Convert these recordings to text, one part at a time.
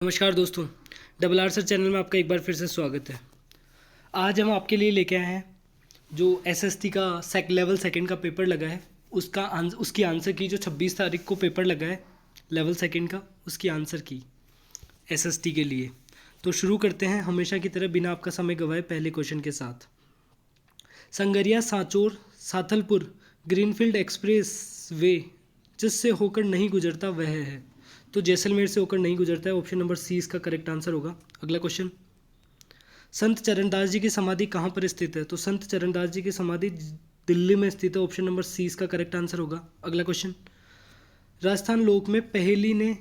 नमस्कार दोस्तों, double R sir channel में आपका एक बार फिर से स्वागत है। आज हम आपके लिए लेके आए हैं जो एसएसटी का लेवल सेकंड का पेपर लगा है उसकी आंसर की। जो 26 तारीख को पेपर लगा है लेवल सेकंड का, उसकी आंसर की एसएसटी के लिए। तो शुरू करते हैं हमेशा की तरह बिना आपका समय गवाए पहले क्वेश्चन के साथ। Sangaria Sanchore Sathalpur greenfield expressway जिससे होकर नहीं गुजरता वह है। तो जैसलमेर से होकर नहीं गुजरता है, ऑप्शन नंबर सी इसका करेक्ट आंसर होगा। अगला क्वेश्चन, संत चरणदास जी की समाधि कहाँ पर स्थित है? तो संत चरणदास जी की समाधि दिल्ली में स्थित है, ऑप्शन नंबर सी इसका करेक्ट आंसर होगा। अगला क्वेश्चन, राजस्थान लोक में पहेली ने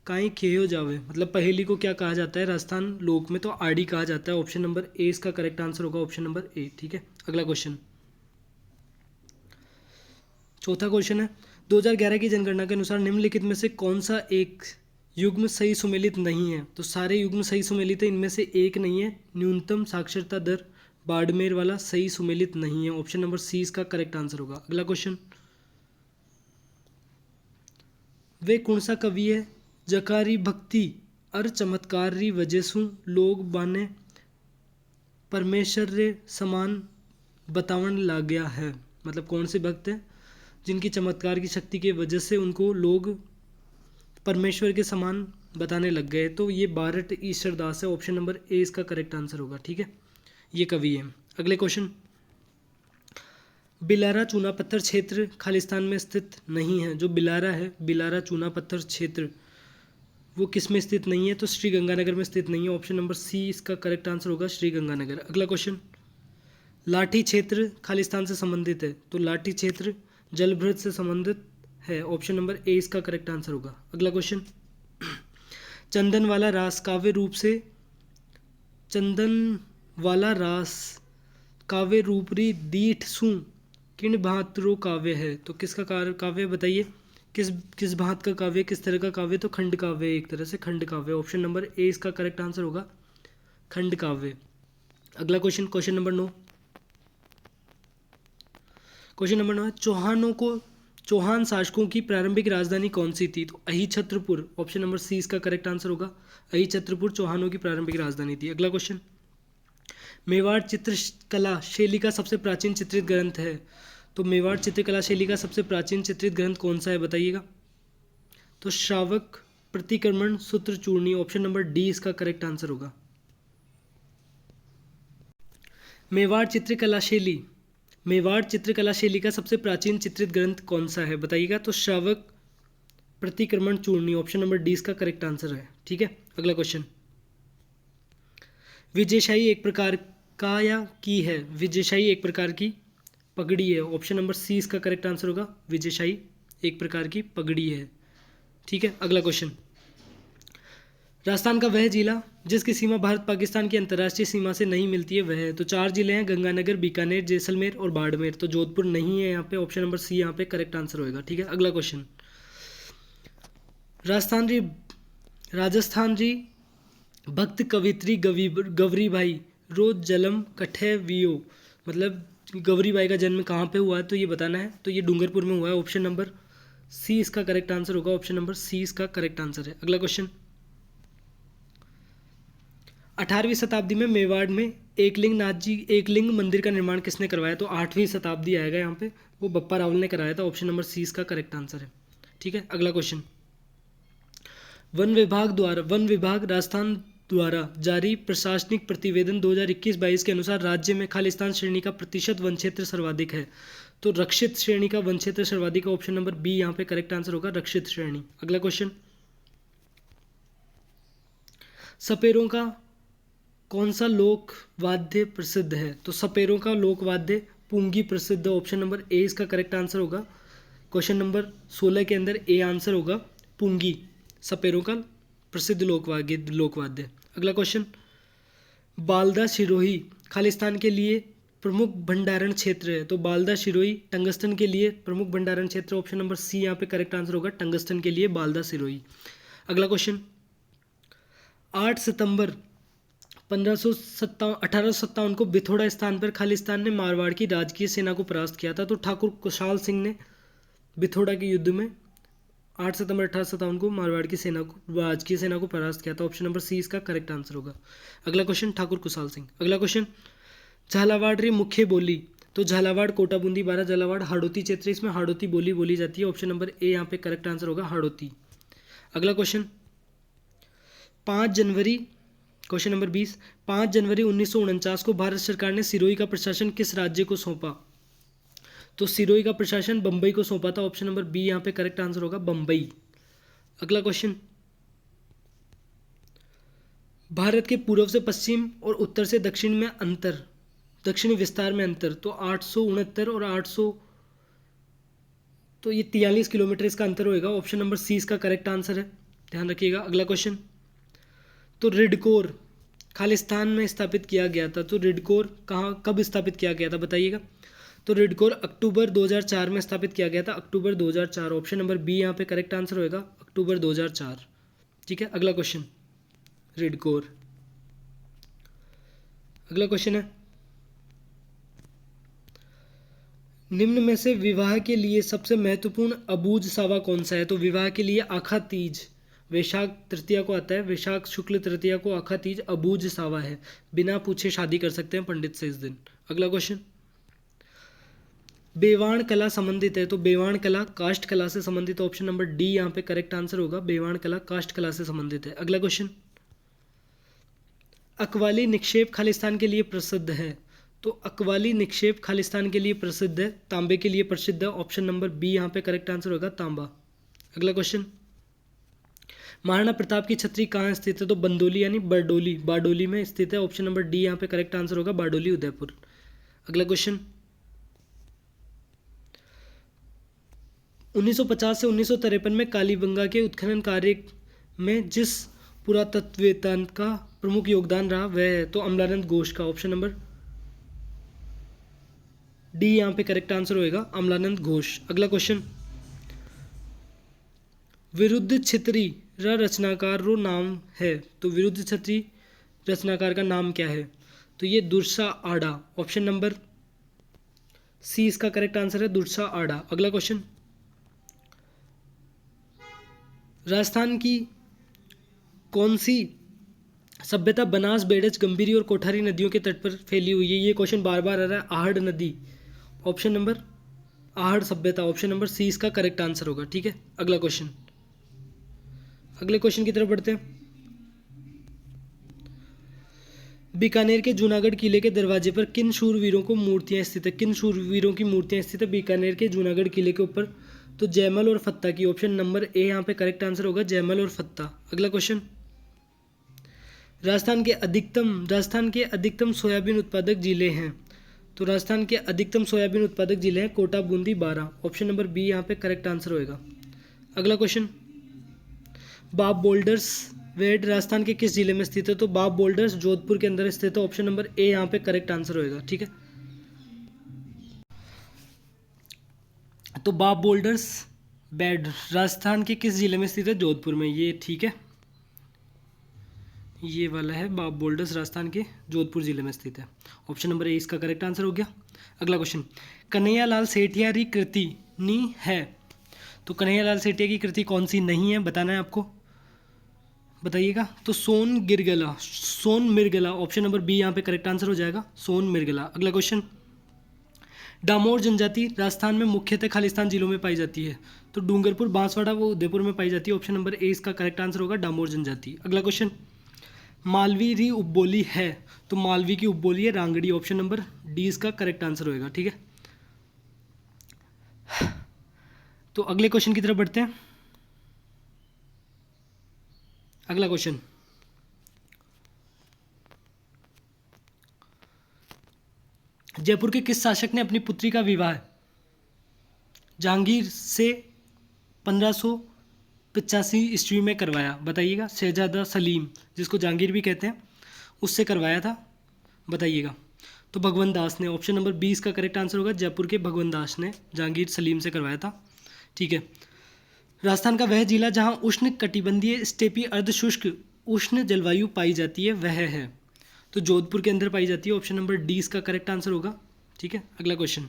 काई खेयो जावे, मतलब पहेली को क्या कहा जाता है राजस्थान लोक में? तो आड़ी कहा जाता है, ऑप्शन नंबर ए इसका करेक्ट आंसर होगा, ऑप्शन नंबर ए। ठीक है, अगला क्वेश्चन, चौथा क्वेश्चन है 2011 की जनगणना के अनुसार निम्नलिखित में से कौन सा एक युग्म सही सुमेलित नहीं है? तो सारे युग्म सही सुमेलित है, इनमें से एक नहीं है। न्यूनतम साक्षरता दर बाड़मेर वाला सही सुमेलित नहीं है, ऑप्शन नंबर सी इसका करेक्ट आंसर होगा। अगला क्वेश्चन, वे कौन सा कवि है जकारी भक्ति अर चमत्कारी वजह लोग बाने परमेश्वर रे समान बतावन लाग गया है? मतलब कौन से भक्त हैं जिनकी चमत्कार की शक्ति की वजह से उनको लोग परमेश्वर के समान बताने लग गए? तो ये बारट ईश्वर दास है, ऑप्शन नंबर ए इसका करेक्ट आंसर होगा। ठीक है, ये कवि है। अगले क्वेश्चन, बिलारा चूना पत्थर क्षेत्र खालिस्तान में स्थित नहीं है। जो बिलारा है, बिलारा चूना पत्थर क्षेत्र, वो किस में स्थित नहीं है? तो श्री गंगानगर में स्थित नहीं है, ऑप्शन नंबर सी इसका करेक्ट आंसर होगा, श्री गंगानगर। अगला क्वेश्चन, लाठी क्षेत्र खालिस्तान से संबंधित है। तो लाठी क्षेत्र जलभृत से संबंधित है, ऑप्शन नंबर ए इसका करेक्ट आंसर होगा। अगला क्वेश्चन, चंदन वाला रास काव्य रूप से चंदन वाला रास काव्य रूपरी दीठ सु किन भांतरो काव्य है? तो किसका काव्य बताइए, किस भांत का काव्य, किस तरह का काव्य? तो खंड काव्य, एक तरह से खंड काव्य, ऑप्शन नंबर ए इसका करेक्ट आंसर होगा, खंड काव्य। अगला question, question number 9, question number 9 Chauhan शासकों की प्रारंभिक राजधानी कौन सी थी? तो अहिछत्रपुर, ऑप्शन नंबर सी इसका करेक्ट आंसर होगा, अहिछत्रपुर चौहानों की प्रारंभिक राजधानी थी। अगला क्वेश्चन, मेवाड़ चित्रकला शैली का सबसे प्राचीन चित्रित ग्रंथ है। तो मेवाड़ चित्रकला शैली का सबसे प्राचीन चित्रित ग्रंथ कौन सा है बताइएगा? तो श्रावक प्रतिक्रमण सूत्र चूर्णी, ऑप्शन नंबर डी इसका करेक्ट आंसर होगा। मेवाड़ चित्रकला शैली का सबसे प्राचीन चित्रित ग्रंथ कौन सा है बताइएगा? तो श्रावक प्रतिक्रमण चूर्णी, ऑप्शन नंबर डी इसका करेक्ट आंसर है। ठीक है, अगला क्वेश्चन, विजयशाही एक प्रकार का या की है? विजयशाही एक प्रकार की पगड़ी है, ऑप्शन नंबर सी इसका करेक्ट आंसर होगा, विजयशाही एक प्रकार की पगड़ी है। ठीक है, अगला क्वेश्चन, राजस्थान का वह जिला जिसकी सीमा भारत पाकिस्तान की अंतर्राष्ट्रीय सीमा से नहीं मिलती है वह है? तो 4 जिले हैं, गंगानगर, बीकानेर, जैसलमेर और बाड़मेर। तो जोधपुर नहीं है यहाँ पे, ऑप्शन नंबर सी यहाँ पे करेक्ट आंसर होएगा। ठीक है, अगला क्वेश्चन, राजस्थान जी भक्त कवित्री गवरी भाई रोज जलम कठे वियो, मतलब गौरी बाई का जन्म कहाँ पे हुआ है? तो ये बताना है। तो ये डूंगरपुर में हुआ है, ऑप्शन नंबर सी इसका करेक्ट आंसर होगा, ऑप्शन नंबर सी इसका करेक्ट आंसर है। अगला क्वेश्चन, 18वीं शताब्दी में मेवाड़ में एकलिंग मंदिर का निर्माण किसने करवाया? तो 8वीं शताब्दी आएगा यहाँ पे, वो बप्पा रावल ने कराया था, ऑप्शन नंबर सी इसका करेक्ट आंसर है। ठीक है, अगला क्वेश्चन, वन विभाग राजस्थान द्वारा जारी प्रशासनिक प्रतिवेदन 2021-22 के अनुसार राज्य में खालिस्तान श्रेणी का प्रतिशत वन क्षेत्र सर्वाधिक है। तो रक्षित श्रेणी का वन क्षेत्र सर्वाधिक, ऑप्शन नंबर बी यहाँ पे करेक्ट आंसर होगा, रक्षित श्रेणी। अगला क्वेश्चन, सपेरों का कौन सा लोक वाद्य प्रसिद्ध है? तो सपेरों का लोक वाद्य पुंगी प्रसिद्ध, ऑप्शन नंबर ए इसका करेक्ट आंसर होगा। क्वेश्चन नंबर 16 के अंदर ए आंसर होगा पुंगी, सपेरों का प्रसिद्ध लोकवाद्य। अगला क्वेश्चन, बालदा सिरोही खालिस्तान के लिए प्रमुख भंडारण क्षेत्र है। तो बालदा सिरोही टंगस्टन के लिए प्रमुख भंडारण क्षेत्र, ऑप्शन नंबर सी यहाँ पे करेक्ट आंसर होगा, टंगस्टन के लिए बालदा सिरोही। अगला क्वेश्चन, 8 सितंबर 1857 को बिथोड़ा स्थान पर खालिस्तान ने मारवाड़ की राजकीय सेना को परास्त किया था। तो ठाकुर कुशाल सिंह ने बिथोड़ा के युद्ध में 8 सितंबर 1857 को मारवाड़ की सेना को राजकीय सेना को परास्त किया था। ऑप्शन नंबर सी इसका करेक्ट आंसर होगा। अगला क्वेश्चन ठाकुर कुशाल सिंह। अगला क्वेश्चन, झालावाड़ री मुख्य बोली, तो झालावाड़, कोटा बूंदी, बारा झालावाड़, हाड़ौती क्षेत्र, इसमें हाड़ौती बोली बोली जाती है। ऑप्शन नंबर ए यहाँ पे करेक्ट आंसर होगा, हाड़ौती। अगला क्वेश्चन, 5 जनवरी, क्वेश्चन नंबर 20, 5 जनवरी 1949 को भारत सरकार ने सिरोही का प्रशासन किस राज्य को सौंपा? तो सिरोही का प्रशासन बम्बई को सौंपा था। ऑप्शन नंबर बी यहाँ पे करेक्ट आंसर होगा, बम्बई। अगला क्वेश्चन, भारत के पूर्व से पश्चिम और उत्तर से दक्षिण में अंतर, दक्षिणी विस्तार में अंतर, तो 869 और 800, तो ये 43 किलोमीटर इसका अंतर होएगा। ऑप्शन नंबर सी इसका करेक्ट आंसर है, ध्यान रखिएगा। अगला क्वेश्चन, तो रिडकोर खालिस्तान में स्थापित किया गया था, तो रिडकोर कहाँ कब स्थापित किया गया था बताइएगा। तो रिडकोर अक्टूबर 2004 में स्थापित किया गया था, अक्टूबर 2004। ऑप्शन नंबर बी यहाँ पे करेक्ट आंसर होएगा, अक्टूबर 2004। ठीक है, अगला क्वेश्चन, रिडकोर। अगला क्वेश्चन है, निम्न में से विवाह के लिए सबसे महत्वपूर्ण अबूझ सावा कौन सा है? तो विवाह के लिए आखा तीज वैशाख तृतीया को आता है, वैशाख शुक्ल तृतीया को आखा तीज अबूझ सावा है। बिना पूछे शादी कर सकते हैं पंडित से इस दिन। अगला क्वेश्चन, बेवाण कला संबंधित है, तो बेवाण कला काष्ठ कला से संबंधित। ऑप्शन नंबर डी यहाँ पे करेक्ट आंसर होगा, बेवाण कला काष्ठ कला से संबंधित है। अगला क्वेश्चन, अकवाली निक्षेप खालिस्तान के लिए प्रसिद्ध है, तो अकवाली निक्षेप खालिस्तान के लिए प्रसिद्ध है, तांबे के लिए प्रसिद्ध है। ऑप्शन नंबर बी यहाँ पे करेक्ट आंसर होगा, तांबा। अगला क्वेश्चन, महाराणा प्रताप की छतरी कहाँ स्थित है? तो बंदोली यानी बरडोली, बारडोली में स्थित है। ऑप्शन नंबर डी यहाँ पे करेक्ट आंसर होगा, बारडोली, उदयपुर। अगला क्वेश्चन, 1950 से 1953 में कालीबंगा के उत्खनन कार्य में जिस पुरातत्ववेत्ता का प्रमुख योगदान रहा वह है, तो अमलानंद घोष का। ऑप्शन नंबर डी यहाँ पे करेक्ट आंसर होएगा, अमलानंद घोष। अगला क्वेश्चन, विरुद्ध छित्री रचनाकार रो नाम है, तो विरुद्ध छित्री रचनाकार का नाम क्या है? तो ये दुर्सा आड़ा। ऑप्शन नंबर सी इसका करेक्ट आंसर है, दुर्सा आड़ा। अगला क्वेश्चन, राजस्थान की कौन सी सभ्यता बनास, बेड़ज, गंभीरी और कोठारी नदियों के तट पर फैली हुई है? ये क्वेश्चन बार बार आ रहा है, आहड़ नदी। ऑप्शन नंबर आहड़ सभ्यता, ऑप्शन नंबर सी इसका करेक्ट आंसर होगा। ठीक है, अगला क्वेश्चन, अगले क्वेश्चन की तरफ बढ़ते हैं। बीकानेर के जूनागढ़ किले के दरवाजे पर किन शूरवीरों को मूर्तियां स्थित है? किन शूरवीरों की मूर्तियां स्थित है बीकानेर के जूनागढ़ किले के ऊपर? तो जयमल और फत्ता की। ऑप्शन नंबर ए यहाँ पे करेक्ट आंसर होगा, जयमल और फत्ता। अगला क्वेश्चन, राजस्थान के अधिकतम सोयाबीन उत्पादक जिले हैं, तो राजस्थान के अधिकतम सोयाबीन उत्पादक जिले हैं कोटा, बूंदी, बारा। ऑप्शन नंबर बी यहाँ पे करेक्ट आंसर होएगा। अगला क्वेश्चन, बाब बोल्डर्स वेड राजस्थान के किस जिले में स्थित है? तो बाब बोल्डर्स जोधपुर के अंदर स्थित है। ऑप्शन नंबर ए यहाँ पे करेक्ट आंसर होएगा। ठीक है, तो बाब बोल्डर्स बेड राजस्थान के किस जिले में स्थित है? जोधपुर में। ये ठीक है, ये वाला है बाब बोल्डर्स राजस्थान के जोधपुर जिले में स्थित है। ऑप्शन नंबर ए इसका करेक्ट आंसर हो गया। अगला क्वेश्चन, कन्हैयालाल सेठिया री कृति नी है, तो कन्हैयालाल सेठिया की कृति कौन सी नहीं है बताना है आपको, बताइएगा। तो सोन मिर्गला, ऑप्शन नंबर बी यहाँ पे करेक्ट आंसर हो जाएगा, सोन मिर्गला। अगला क्वेश्चन, डामोर जनजाति राजस्थान में मुख्यतः खालिस्तान जिलों में पाई जाती है, तो डूंगरपुर, बांसवाड़ा वो उदयपुर में पाई जाती है। ऑप्शन नंबर ए इसका करेक्ट आंसर होगा, डामोर जनजाति। अगला क्वेश्चन, मालवी री उपबोली है, तो मालवी की उपबोली है रांगड़ी। ऑप्शन नंबर डी इसका करेक्ट आंसर होएगा। ठीक है, तो अगले क्वेश्चन की तरफ बढ़ते हैं। अगला क्वेश्चन, जयपुर के किस शासक ने अपनी पुत्री का विवाह जहांगीर से 1585 ईस्वी में करवाया? बताइएगा। शहजादा सलीम, जिसको जहांगीर भी कहते हैं, उससे करवाया था, बताइएगा। तो भगवंत दास ने। ऑप्शन नंबर 20 का करेक्ट आंसर होगा, जयपुर के भगवंत दास ने जहांगीर सलीम से करवाया था। ठीक है, राजस्थान का वह जिला जहां उष्ण कटिबंधीय स्टेपी अर्धशुष्क उष्ण जलवायु पाई जाती है वह है, तो जोधपुर के अंदर पाई जाती है। ऑप्शन नंबर डी इसका करेक्ट आंसर होगा। ठीक है, अगला क्वेश्चन,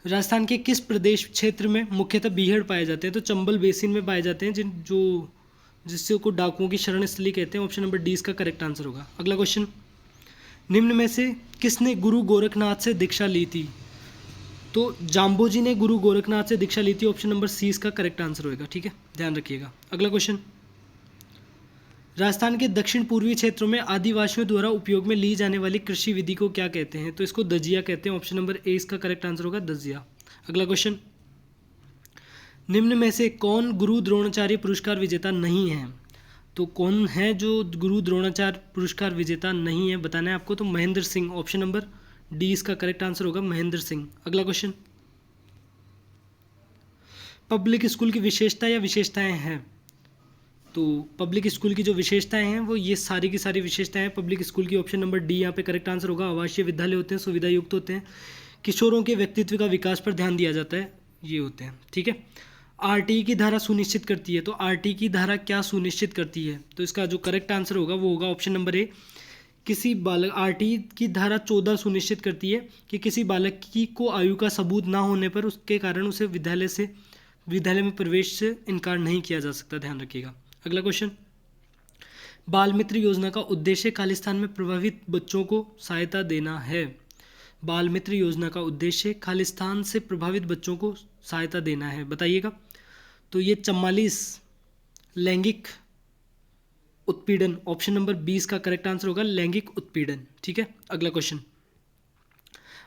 राजस्थान के किस प्रदेश क्षेत्र में मुख्यतः बीहड़ पाए जाते हैं? तो चंबल बेसिन में पाए जाते हैं, जिससे को डाकुओं की शरण स्थली कहते हैं। ऑप्शन नंबर डी इसका करेक्ट आंसर होगा। अगला क्वेश्चन, निम्न में से किसने गुरु गोरखनाथ से दीक्षा ली थी? तो जाम्बोजी ने गुरु गोरखनाथ से दीक्षा ली थी। ऑप्शन नंबर सी इसका करेक्ट आंसर होगा। ठीक है, ध्यान रखिएगा। अगला क्वेश्चन, राजस्थान के दक्षिण पूर्वी क्षेत्रों में आदिवासियों द्वारा उपयोग में ली जाने वाली कृषि विधि को क्या कहते हैं? तो इसको दजिया कहते हैं। ऑप्शन नंबर ए इसका करेक्ट आंसर होगा, दजिया। अगला क्वेश्चन, निम्न में से कौन गुरु द्रोणाचार्य पुरस्कार विजेता नहीं है? तो कौन है जो गुरु द्रोणाचार्य पुरस्कार विजेता नहीं है, बताना है आपको। तो Mahendra Singh, option number D इसका करेक्ट आंसर होगा, महेंद्र सिंह। अगला क्वेश्चन, पब्लिक स्कूल की विशेषता या विशेषताएं हैं? तो पब्लिक स्कूल की जो विशेषताएं हैं वो ये सारी की सारी विशेषताएं हैं पब्लिक स्कूल की। ऑप्शन नंबर डी यहाँ पे करेक्ट आंसर होगा। आवासीय विद्यालय होते हैं, सुविधा युक्त होते हैं, किशोरों के व्यक्तित्व का विकास पर ध्यान दिया जाता है, ये होते हैं। ठीक है, आरटीई की धारा सुनिश्चित करती है। तो आरटीई की धारा क्या सुनिश्चित करती है? तो इसका जो करेक्ट आंसर होगा वो होगा ऑप्शन नंबर ए, किसी बालक, आरटीई की धारा 14 सुनिश्चित करती है कि किसी बालक की को आयु का सबूत ना होने पर उसके कारण उसे विद्यालय में प्रवेश से इनकार नहीं किया जा सकता। ध्यान रखिएगा। अगला क्वेश्चन, बाल मित्र योजना का उद्देश्य खालिस्तान में प्रभावित बच्चों को सहायता देना है। बाल मित्र योजना का उद्देश्य खालिस्तान से प्रभावित बच्चों को सहायता देना है, बताइएगा। तो ये 44 लैंगिक उत्पीड़न, ऑप्शन नंबर 20 का करेक्ट आंसर होगा, लैंगिक उत्पीड़न। ठीक है, अगला क्वेश्चन,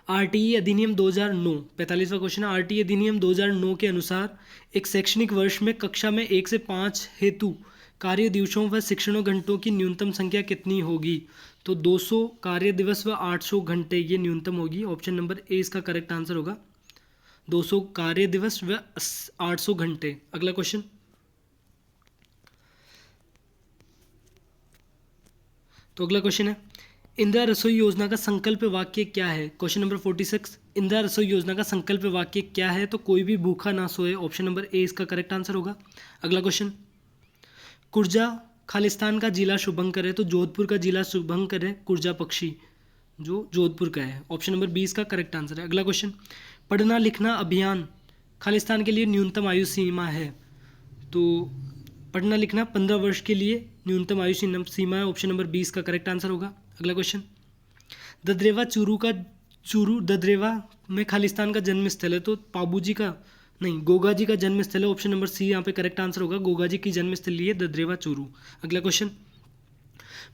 आरटीई अधिनियम 2009, 45वां क्वेश्चन है। आरटीई अधिनियम 2009 के अनुसार एक शैक्षणिक वर्ष में कक्षा में 1 से 5 हेतु कार्य दिवसों व शिक्षण घंटों की न्यूनतम संख्या कितनी होगी? तो 200 कार्य दिवस व 800 घंटे ये न्यूनतम होगी। ऑप्शन नंबर ए इसका करेक्ट आंसर होगा, 200 कार्य दिवस व 800 घंटे। अगला क्वेश्चन, तो अगला क्वेश्चन है, इंदिरा रसोई योजना का संकल्प वाक्य क्या है? क्वेश्चन नंबर 46, इंदिरा रसोई योजना का संकल्प वाक्य क्या है? तो कोई भी भूखा ना सोए। ऑप्शन नंबर ए इसका करेक्ट आंसर होगा। अगला क्वेश्चन, कुर्जा खालिस्तान का जिला शुभंकर है, तो जोधपुर का जिला शुभंकर है कुर्जा पक्षी, जो जोधपुर का है। ऑप्शन नंबर 20 का करेक्ट आंसर है। अगला क्वेश्चन, पढ़ना लिखना अभियान खालिस्तान के लिए न्यूनतम आयु सीमा है। तो पढ़ना लिखना 15 वर्ष के लिए न्यूनतम आयु सीमा है। ऑप्शन नंबर 20 का करेक्ट आंसर होगा। अगला क्वेश्चन, ददरेवा चूरू ददरेवा में खालिस्तान का जन्म स्थल है, तो गोगा जी का जन्म स्थल है। ऑप्शन नंबर सी यहाँ पे करेक्ट आंसर होगा, गोगा जी की जन्म स्थली है ददरेवा चूरू। अगला क्वेश्चन,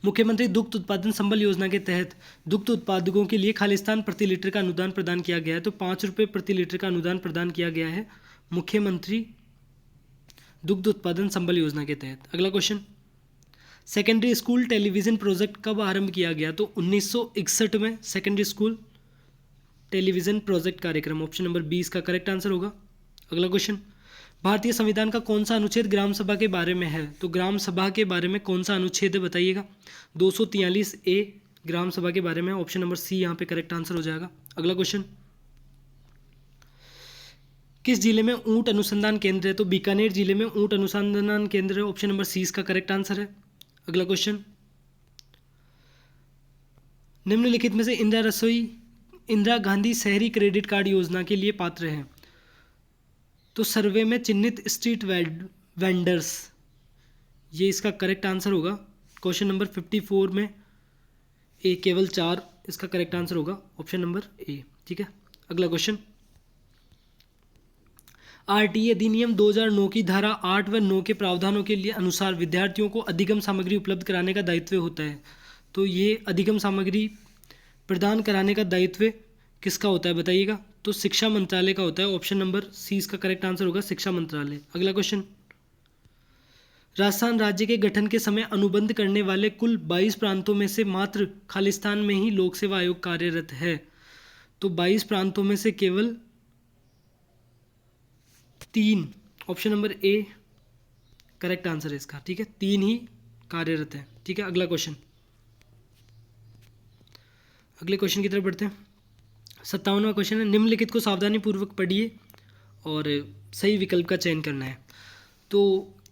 मुख्यमंत्री दुग्ध उत्पादन संबल योजना के तहत दुग्ध उत्पादकों के लिए खालिस्तान प्रति लीटर का अनुदान प्रदान किया गया है। तो 5 रुपये प्रति लीटर का अनुदान प्रदान किया गया है मुख्यमंत्री दुग्ध उत्पादन संबल योजना के तहत। अगला question, secondary school television project कब आरंभ किया गया? तो 1961 में सेकेंडरी स्कूल टेलीविज़न प्रोजेक्ट कार्यक्रम। ऑप्शन नंबर 20 का करेक्ट आंसर होगा। अगला क्वेश्चन, भारतीय संविधान का कौन सा अनुच्छेद ग्राम सभा के बारे में है? तो ग्राम सभा के बारे में कौन सा अनुच्छेद है, बताइएगा। 243 ए ग्राम सभा के बारे में। ऑप्शन नंबर सी यहाँ पे करेक्ट आंसर हो जाएगा। अगला क्वेश्चन, किस जिले में ऊंट अनुसंधान केंद्र है? तो बीकानेर जिले में ऊंट अनुसंधान केंद्र है। ऑप्शन नंबर सी इसका करेक्ट आंसर है। अगला क्वेश्चन, निम्नलिखित में से इंदिरा गांधी शहरी क्रेडिट कार्ड योजना के लिए पात्र हैं? तो सर्वे में चिन्हित स्ट्रीट वेंडर्स, ये इसका करेक्ट आंसर होगा। क्वेश्चन नंबर 54 में ए केवल 4 इसका करेक्ट आंसर होगा, ऑप्शन नंबर ए। ठीक है, अगला क्वेश्चन, आरटीई अधिनियम 2009 की धारा 8 व 9 के प्रावधानों के लिए अनुसार विद्यार्थियों को अधिगम सामग्री उपलब्ध कराने का दायित्व होता है। तो ये अधिगम सामग्री प्रदान कराने का दायित्व किसका होता है, बताइएगा। तो शिक्षा मंत्रालय का होता है। ऑप्शन नंबर सी इसका करेक्ट आंसर होगा, शिक्षा मंत्रालय। अगला क्वेश्चन, राजस्थान राज्य के गठन के समय अनुबंध करने वाले कुल 22 प्रांतों में से मात्र खालिस्तान में ही लोक सेवा आयोग कार्यरत है। तो 22 प्रांतों में से केवल 3, option number A correct answer है इसका। ठीक है, 3 ही कार्यरत है। ठीक है, अगला क्वेश्चन, अगले क्वेश्चन की तरफ बढ़ते हैं। 57वां क्वेश्चन है, निम्नलिखित को सावधानी पूर्वक पढ़िए और सही विकल्प का चयन करना है। तो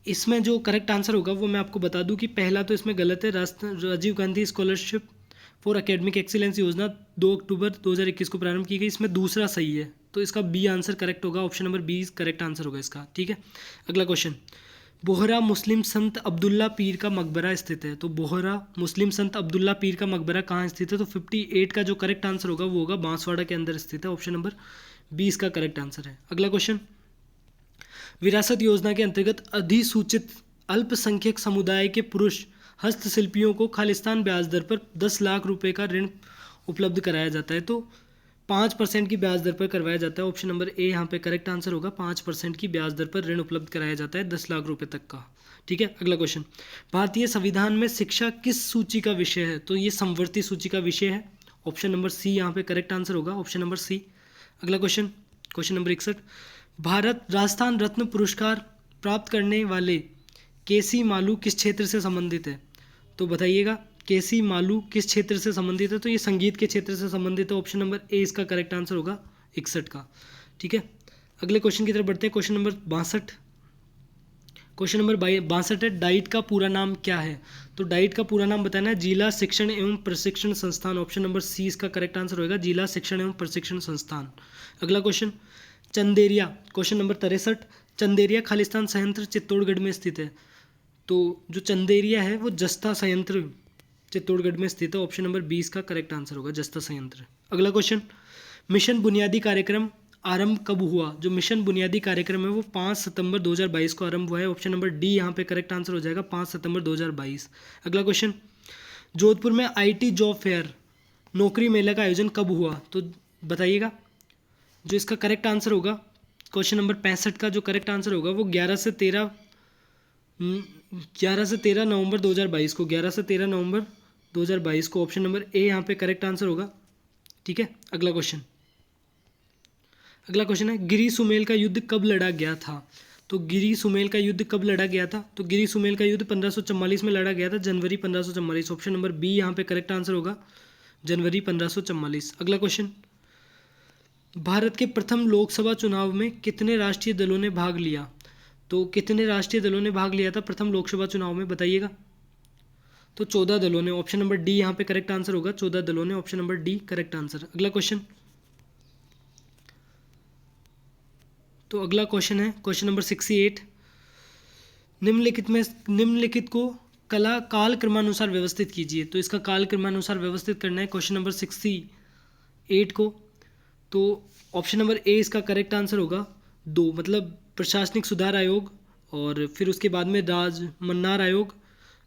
इसमें जो करेक्ट आंसर होगा वो मैं आपको बता दूं कि पहला तो इसमें गलत है। Rajiv Gandhi scholarship for academic excellence योजना 2 अक्टूबर 2021 को प्रारंभ की गई, इसमें दूसरा सही है। तो इसका बी आंसर करेक्ट होगा, option number B correct answer होगा इसका। ठीक है, अगला क्वेश्चन, बोहरा मुस्लिम संत अब्दुल्ला पीर का मकबरा स्थित है। तो बोहरा मुस्लिम संत अब्दुल्ला पीर का मकबरा कहाँ स्थित है? तो 58 का जो करेक्ट आंसर होगा वो होगा बांसवाड़ा के अंदर स्थित है, ऑप्शन नंबर 20 का करेक्ट आंसर है। अगला क्वेश्चन, विरासत योजना के अंतर्गत अधिसूचित अल्पसंख्यक समुदाय के पुरुष हस्तशिल्पियों को खालिस्तान ब्याज दर पर 10 लाख रुपए का ऋण उपलब्ध कराया जाता है। तो 5% की ब्याज दर पर करवाया जाता है, ऑप्शन नंबर ए यहाँ पे करेक्ट आंसर होगा। 5% की ब्याज दर पर ऋण उपलब्ध कराया जाता है 10 लाख रुपए तक का। ठीक है, अगला क्वेश्चन, भारतीय संविधान में शिक्षा किस सूची का विषय है? तो ये समवर्ती सूची का विषय है, ऑप्शन नंबर सी यहाँ पे करेक्ट आंसर होगा, ऑप्शन नंबर सी। अगला question, question number 61, Bharat Rajasthan रत्न पुरस्कार प्राप्त करने वाले केसी मालू किस क्षेत्र से संबंधित है? तो बताइएगा, केसी मालू किस क्षेत्र से संबंधित है? तो ये संगीत के क्षेत्र से संबंधित है, ऑप्शन नंबर ए इसका करेक्ट आंसर होगा 61 का। ठीक है, अगले क्वेश्चन की तरफ बढ़ते हैं, क्वेश्चन नंबर 62। क्वेश्चन नंबर 62 है, डाइट का पूरा नाम क्या है? तो डाइट का पूरा नाम बताना है जिला शिक्षण एवं प्रशिक्षण संस्थान, ऑप्शन नंबर सी इसका करेक्ट आंसर होगा, जिला शिक्षण एवं प्रशिक्षण संस्थान। अगला question, Chanderia, question number 63, Chanderia खालिस्तान संयंत्र चित्तौड़गढ़ में स्थित है। तो जो चंदेरिया है वो जस्ता संयंत्र चित्तौड़गढ़ में स्थित है, ऑप्शन नंबर 20 का करेक्ट आंसर होगा, जस्ता संयंत्र। अगला क्वेश्चन, मिशन बुनियादी कार्यक्रम आरंभ कब हुआ? जो मिशन बुनियादी कार्यक्रम है वो 5 सितंबर 2022 को आरंभ हुआ है, ऑप्शन नंबर डी यहाँ पे करेक्ट आंसर हो जाएगा, 5 सितंबर 2022। अगला क्वेश्चन, जोधपुर में IT जॉब फेयर नौकरी मेला का आयोजन कब हुआ? तो बताइएगा, जो इसका करेक्ट आंसर होगा क्वेश्चन नंबर 65 का जो करेक्ट आंसर होगा वो 11 से 13 नवंबर 2022 को, 11 से 13 नवंबर 2022 को, ऑप्शन नंबर ए यहाँ पे करेक्ट आंसर होगा। ठीक है, अगला क्वेश्चन, अगला क्वेश्चन है, गिरी सुमेल का युद्ध कब लड़ा गया था? तो गिरी सुमेल का युद्ध कब लड़ा गया था? तो गिरी सुमेल का युद्ध 1544 में लड़ा गया था, जनवरी 1544, ऑप्शन नंबर बी यहाँ पे करेक्ट आंसर होगा, जनवरी 1544। अगला क्वेश्चन, भारत के प्रथम लोकसभा चुनाव में कितने राष्ट्रीय दलों ने भाग लिया? तो कितने राष्ट्रीय दलों ने भाग लिया था प्रथम लोकसभा चुनाव में, बताइएगा। तो 14 दलों ने, ऑप्शन नंबर डी यहाँ पे करेक्ट आंसर होगा, 14 दलों ने, option number D correct answer. अगला क्वेश्चन, तो अगला क्वेश्चन है क्वेश्चन नंबर 68, निम्नलिखित को कला काल क्रमानुसार व्यवस्थित कीजिए। तो इसका काल क्रमानुसार व्यवस्थित करना है क्वेश्चन नंबर 68 को। तो ऑप्शन नंबर ए इसका करेक्ट आंसर होगा, 2, मतलब प्रशासनिक सुधार आयोग, और फिर उसके बाद में राज मन्नार आयोग,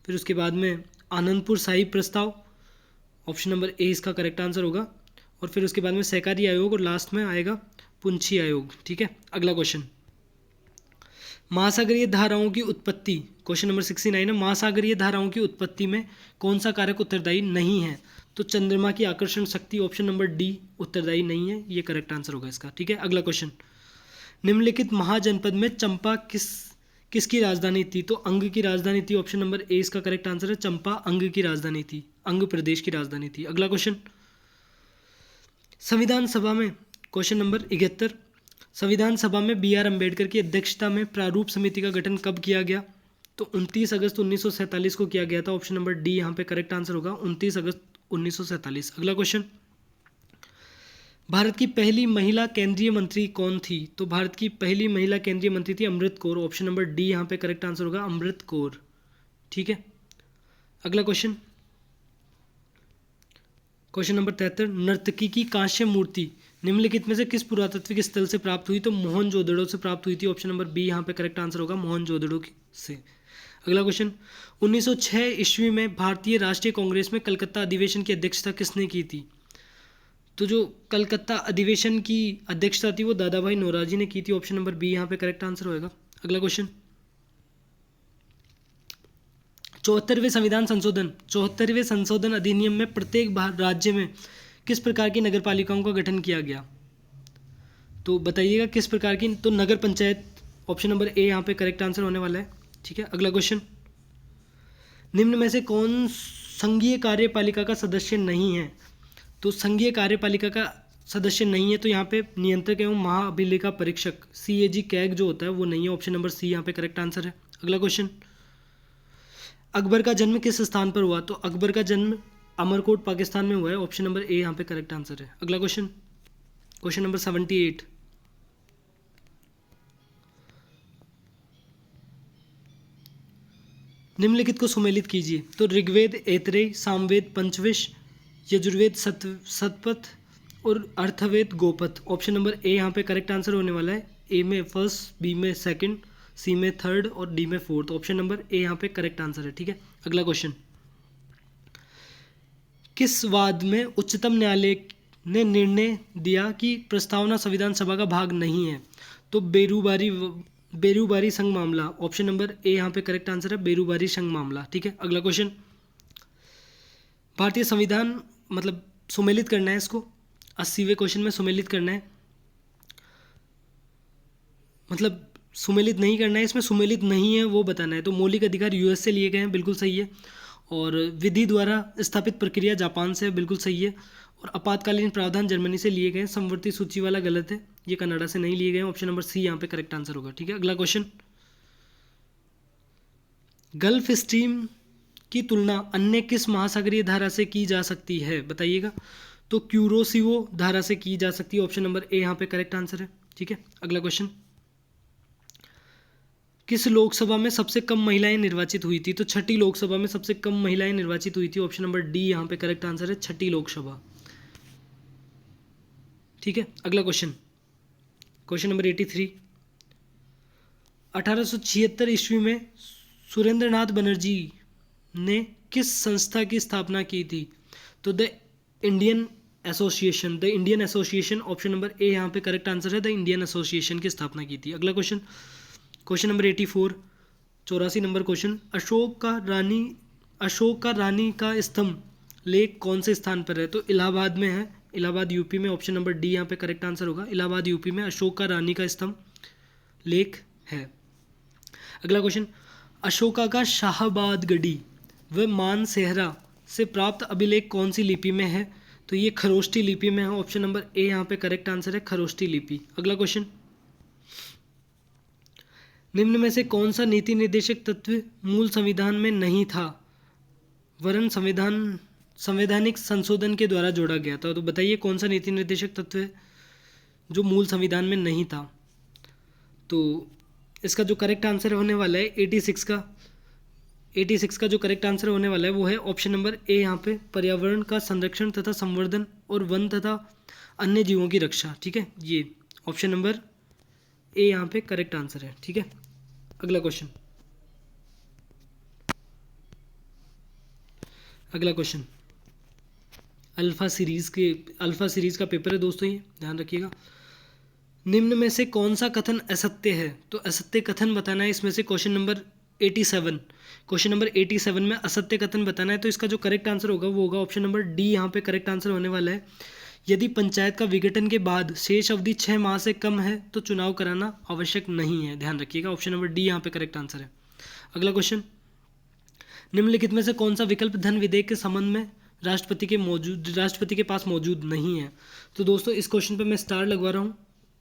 फिर उसके बाद में आनंदपुर साहिब प्रस्ताव, ऑप्शन नंबर ए इसका करेक्ट आंसर होगा, और फिर उसके बाद में सहकारी आयोग, और लास्ट में आएगा पुंछी आयोग। ठीक है, अगला क्वेश्चन, महासागरीय धाराओं की उत्पत्ति, क्वेश्चन नंबर 69 है, महासागरीय धाराओं की उत्पत्ति में कौन सा कारक उत्तरदायी नहीं है? तो चंद्रमा की आकर्षण शक्ति, ऑप्शन नंबर डी उत्तरदायी नहीं है, ये करेक्ट आंसर होगा इसका। ठीक है, अगला क्वेश्चन, निम्नलिखित महाजनपद में चंपा किसकी राजधानी थी? तो अंग की राजधानी थी, ऑप्शन नंबर ए इसका करेक्ट आंसर है, चंपा अंग की राजधानी थी, अंग प्रदेश की राजधानी थी। अगला क्वेश्चन, संविधान सभा में, क्वेश्चन नंबर 71, संविधान सभा में BR अम्बेडकर की अध्यक्षता में प्रारूप समिति का गठन कब किया गया? तो 29 अगस्त 1947 को किया गया था, ऑप्शन नंबर डी यहाँ पे करेक्ट आंसर होगा, 29 अगस्त 1947। अगला क्वेश्चन, भारत की पहली महिला केंद्रीय मंत्री कौन थी? तो भारत की पहली महिला केंद्रीय मंत्री थी Amrit Kaur, option number D यहाँ पे करेक्ट आंसर होगा, अमृत कौर। ठीक है, अगला क्वेश्चन, क्वेश्चन नंबर 73, नर्तकी की कांस्य मूर्ति निम्नलिखित में से किस पुरातात्विक स्थल से प्राप्त हुई? तो मोहनजोदड़ो से प्राप्त हुई थी, ऑप्शन नंबर बी यहाँ पे करेक्ट आंसर होगा, मोहनजोदड़ो से। अगला क्वेश्चन, 1906 ईस्वी में भारतीय राष्ट्रीय कांग्रेस में कलकत्ता अधिवेशन की अध्यक्षता किसने की थी? तो जो कलकत्ता अधिवेशन की अध्यक्षता थी वो दादा भाई नौरोजी ने की थी, ऑप्शन नंबर बी यहाँ पे करेक्ट आंसर होगा। अगला क्वेश्चन, 74वें संशोधन अधिनियम में प्रत्येक राज्य में किस प्रकार की नगर पालिकाओं का गठन किया गया? तो बताइएगा किस प्रकार की, तो नगर पंचायत, ऑप्शन नंबर ए यहाँ पे करेक्ट आंसर होने वाला है। ठीक है, अगला क्वेश्चन, निम्न में से कौन संघीय कार्यपालिका का सदस्य नहीं है? तो संघीय कार्यपालिका का सदस्य नहीं है, तो यहाँ पे नियंत्रक एवं महाअभिलेखा परीक्षक CAG कैग जो होता है वो नहीं है, ऑप्शन नंबर सी यहाँ पे करेक्ट आंसर है। अगला क्वेश्चन, अकबर का जन्म किस स्थान पर हुआ? तो अकबर का जन्म अमरकोट पाकिस्तान में हुआ है, ऑप्शन नंबर ए यहाँ पे करेक्ट आंसर है। अगला क्वेश्चन, क्वेश्चन नंबर 78, निम्नलिखित को सुमेलित कीजिए। तो ऋग्वेद ऐतरेय, सामवेद पंचविश, यजुर्वेद शतपथ और अर्थवेद गोपथ। ऑप्शन नंबर ए यहाँ पे करेक्ट आंसर होने वाला है। ए में फर्स्ट, बी में सेकंड, सी में थर्ड और डी में फोर्थ। ऑप्शन नंबर ए यहाँ पे करेक्ट आंसर है। ठीक है, अगला क्वेश्चन। किस वाद में उच्चतम न्यायालय ने निर्णय दिया कि प्रस्तावना संविधान सभा का भाग नहीं है? तो बेरूबारी संघ मामला। ऑप्शन नंबर ए यहाँ पे करेक्ट आंसर है, बेरूबारी संघ मामला। ठीक है, अगला क्वेश्चन। भारतीय संविधान मतलब सुमेलित करना है इसको, 80वें क्वेश्चन में सुमेलित करना है, मतलब सुमेलित नहीं करना है, इसमें सुमेलित नहीं है वो बताना है। तो मौलिक अधिकार यूएस से लिए गए हैं, बिल्कुल सही है। और विधि द्वारा स्थापित प्रक्रिया जापान से, बिल्कुल सही है। और आपातकालीन प्रावधान जर्मनी से लिए गए हैं। समवर्ती सूची वाला गलत है, ये कनाडा से नहीं लिए गए हैं। ऑप्शन नंबर सी यहाँ पे करेक्ट आंसर होगा। ठीक है, अगला क्वेश्चन। गल्फ स्ट्रीम की तुलना अन्य किस महासागरीय धारा से की जा सकती है, बताइएगा। तो क्यूरोसिवो धारा से की जा सकती है। ऑप्शन नंबर ए यहाँ पे करेक्ट आंसर है। ठीक है, अगला क्वेश्चन। किस लोकसभा में सबसे कम महिलाएं निर्वाचित हुई थी? तो छठी लोकसभा में सबसे कम महिलाएं निर्वाचित हुई थी। ऑप्शन नंबर डी यहाँ पे करेक्ट आंसर है, छठी लोकसभा। ठीक है, अगला क्वेश्चन। Question number 83। 1876 ईस्वी में सुरेंद्रनाथ बनर्जी ने किस संस्था की स्थापना की थी? तो the Indian association. Option number ए यहाँ पे करेक्ट आंसर है, द इंडियन एसोसिएशन की स्थापना की थी। अगला question. Question number 84, 84 number question. Ashok का रानी का स्तंभ लेक कौन से स्थान पर है? तो इलाहाबाद में है, इलाहाबाद यूपी में। ऑप्शन नंबर डी यहाँ पे करेक्ट आंसर होगा, इलाहाबाद यूपी में अशोक का रानी का स्तंभ लेक है। अगला क्वेश्चन। अशोका का शाहबाद गढ़ी व मानसेहरा से प्राप्त अभिलेख कौन सी लिपि में है? तो ये खरोष्टी लिपि में है। ऑप्शन नंबर ए यहाँ पे करेक्ट आंसर है, खरोष्टी लिपि। अगला क्वेश्चन। निम्न में से कौन सा नीति निर्देशक तत्व मूल संविधान में नहीं था वरन संवैधानिक संशोधन के द्वारा जोड़ा गया था? तो बताइए कौन सा नीति निर्देशक तत्व है जो मूल संविधान में नहीं था? तो इसका जो करेक्ट आंसर होने वाला है 86 का जो करेक्ट आंसर होने वाला है वो है ऑप्शन नंबर ए यहाँ पे, पर्यावरण का संरक्षण तथा संवर्धन और वन तथा अन्य जीवों की रक्षा। ठीक है, ये ऑप्शन नंबर ए यहाँ पे करेक्ट आंसर है। ठीक है, अगला क्वेश्चन। अगला क्वेश्चन अल्फा सीरीज का पेपर है दोस्तों, ये ध्यान रखिएगा। निम्न में से कौन सा कथन असत्य है? तो असत्य कथन बताना है इसमें से। क्वेश्चन नंबर 87 में असत्य कथन बताना है। तो इसका जो करेक्ट आंसर होगा वो होगा ऑप्शन नंबर डी, यहाँ पे करेक्ट आंसर होने वाला है। यदि पंचायत का विघटन के बाद शेष अवधि 6 माह से कम है तो चुनाव कराना आवश्यक नहीं है, ध्यान रखिएगा। ऑप्शन नंबर डी यहाँ पे करेक्ट आंसर है। अगला क्वेश्चन। निम्नलिखित में से कौन सा विकल्प धन विधेयक के संबंध में राष्ट्रपति के पास मौजूद नहीं है? तो दोस्तों इस क्वेश्चन पे मैं स्टार लगवा रहा हूँ।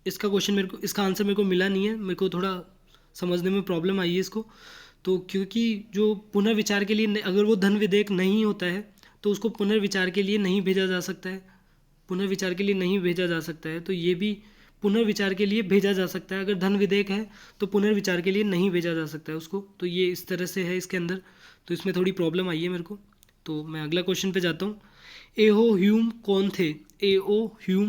इसका आंसर मेरे को मिला नहीं है, मेरे को थोड़ा समझने में प्रॉब्लम आई है इसको। तो क्योंकि जो पुनर्विचार के लिए अगर वो धन विधेयक नहीं होता है तो उसको पुनर्विचार के लिए नहीं भेजा जा सकता है, तो ये भी पुनर्विचार के लिए भेजा जा सकता है। अगर धन विधेयक है तो पुनर्विचार के लिए नहीं भेजा जा सकता है उसको। तो ये इस तरह से है इसके अंदर, तो इसमें थोड़ी प्रॉब्लम आई है मेरे को। तो मैं अगला क्वेश्चन पे जाता हूँ। एओ ह्यूम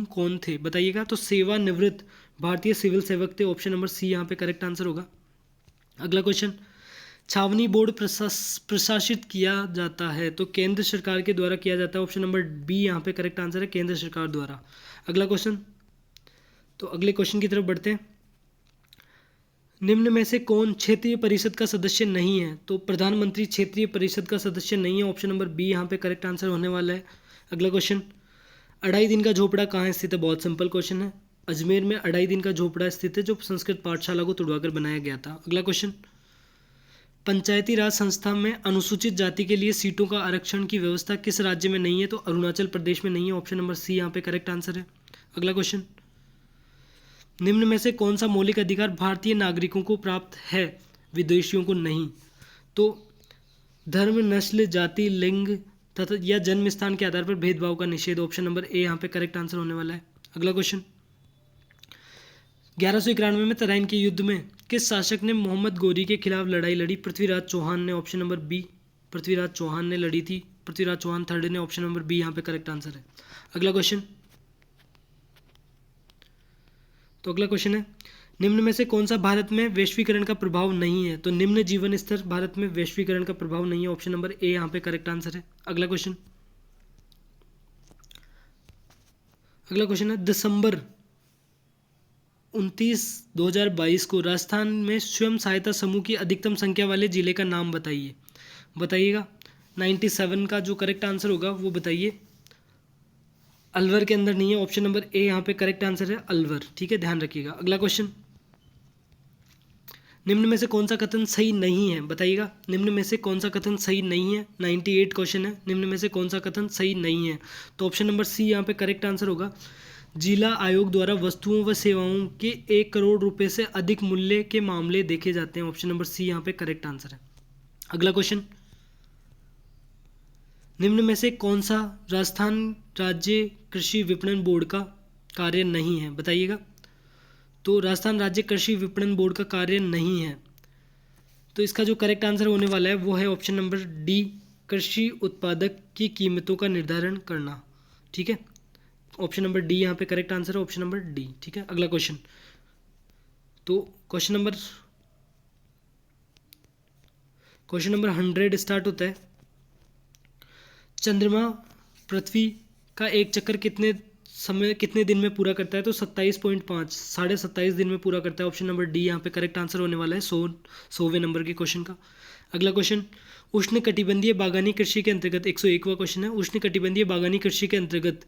कौन थे बताइएगा। तो सेवानिवृत्त भारतीय सिविल सेवक थे। ऑप्शन नंबर सी यहाँ पे करेक्ट आंसर होगा। अगला क्वेश्चन। छावनी बोर्ड प्रशासित किया जाता है तो केंद्र सरकार के द्वारा किया जाता है। ऑप्शन नंबर बी यहाँ पे करेक्ट आंसर है, केंद्र सरकार द्वारा। अगला क्वेश्चन। तो अगले क्वेश्चन की तरफ बढ़ते हैं। निम्न में से कौन क्षेत्रीय परिषद का सदस्य नहीं है? तो प्रधानमंत्री क्षेत्रीय परिषद का सदस्य नहीं है। ऑप्शन नंबर बी यहाँ पे करेक्ट आंसर होने वाला है। अगला क्वेश्चन। 2.5 दिन का झोपड़ा कहाँ स्थित है? बहुत सिंपल क्वेश्चन है, अजमेर में 2.5 दिन का झोपड़ा स्थित है जो संस्कृत पाठशाला को तुड़वाकर बनाया गया था। अगला क्वेश्चन। पंचायती राज संस्था में अनुसूचित जाति के लिए सीटों का आरक्षण की व्यवस्था किस राज्य में नहीं है? तो अरुणाचल प्रदेश में नहीं है। ऑप्शन नंबर सी यहाँ पे करेक्ट आंसर है। अगला क्वेश्चन। निम्न में से कौन सा मौलिक अधिकार भारतीय नागरिकों को प्राप्त है विदेशियों को नहीं? तो धर्म, नस्ल, जाति, लिंग तथा या जन्म स्थान के आधार पर भेदभाव का निषेध। ऑप्शन नंबर ए यहाँ पे करेक्ट आंसर होने वाला है। अगला क्वेश्चन। 1191 में तराइन के युद्ध में किस शासक ने मोहम्मद गोरी के खिलाफ लड़ाई लड़ी? पृथ्वीराज चौहान ने, option number B. Prithviraj Chauhan ने लड़ी थी। पृथ्वीराज चौहान थर्ड ने, ऑप्शन नंबर बी यहाँ पे करेक्ट आंसर है। अगला क्वेश्चन, तो अगला क्वेश्चन है, निम्न में से कौन सा भारत में वैश्वीकरण का प्रभाव नहीं है? तो निम्न जीवन स्तर भारत में वैश्वीकरण का प्रभाव नहीं है, ऑप्शन नंबर ए यहाँ पे करेक्ट आंसर है। अगला क्वेश्चन, अगला क्वेश्चन है, दिसंबर 29, 2022 को राजस्थान में स्वयं सहायता समूह की अधिकतम संख्या वाले जिले का नाम बताइए। बताइएगा 97 का जो करेक्ट आंसर होगा वो बताइए। अलवर के अंदर नहीं है, ऑप्शन नंबर ए यहाँ पे करेक्ट आंसर है, अलवर। ठीक है, ध्यान रखिएगा। अगला क्वेश्चन, निम्न में से कौन सा कथन सही नहीं है? बताइएगा निम्न में से कौन सा कथन सही नहीं है। 98 क्वेश्चन है, निम्न में से कौन सा कथन सही नहीं है? तो ऑप्शन नंबर सी यहाँ पे करेक्ट आंसर होगा। जिला आयोग द्वारा वस्तुओं व सेवाओं के 1 करोड़ रुपए से अधिक मूल्य के मामले देखे जाते हैं, ऑप्शन नंबर सी यहाँ पे करेक्ट आंसर है। अगला क्वेश्चन, निम्न में से कौन सा राजस्थान राज्य कृषि विपणन बोर्ड का कार्य नहीं है? बताइएगा। तो राजस्थान राज्य कृषि विपणन बोर्ड का कार्य नहीं है, तो इसका जो करेक्ट आंसर होने वाला है वो है ऑप्शन नंबर डी, कृषि उत्पादक की कीमतों का निर्धारण करना। ठीक है, ऑप्शन नंबर डी यहाँ पे करेक्ट आंसर है, ऑप्शन नंबर डी। ठीक है, अगला क्वेश्चन, तो क्वेश्चन नंबर 100 स्टार्ट होता है। चंद्रमा पृथ्वी का एक चक्कर कितने दिन में पूरा करता है? तो 27.5, 27.5 दिन में पूरा करता है, ऑप्शन नंबर डी यहाँ पे करेक्ट आंसर होने वाला है 100वें नंबर के क्वेश्चन का। अगला क्वेश्चन, उष्ण कटिबंधीय बागवानी कृषि के अंतर्गत 101वां क्वेश्चन है, उष्ण कटिबंधीय बागवानी कृषि के अंतर्गत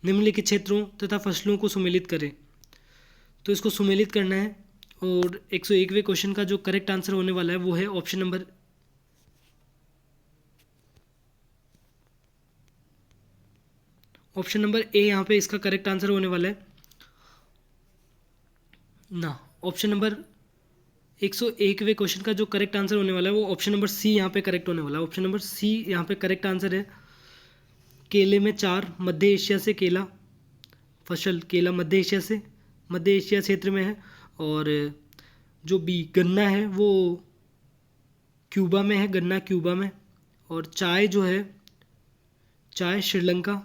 निम्नलिखित क्षेत्रों तथा फसलों को सुमेलित करें। तो इसको सुमेलित करना है, और 101वें क्वेश्चन का जो करेक्ट आंसर होने वाला है वो है ऑप्शन नंबर ए यहाँ पे इसका करेक्ट आंसर होने वाला है ना। ऑप्शन नंबर 101वें क्वेश्चन का जो करेक्ट आंसर होने वाला है वो ऑप्शन नंबर सी यहाँ पे करेक्ट होने वाला है। ऑप्शन नंबर सी यहाँ पे करेक्ट आंसर है। केले में 4, मध्य एशिया से केला फसल, केला मध्य एशिया क्षेत्र में है। और जो बी गन्ना है वो क्यूबा में है, गन्ना क्यूबा में। और चाय जो है, चाय श्रीलंका,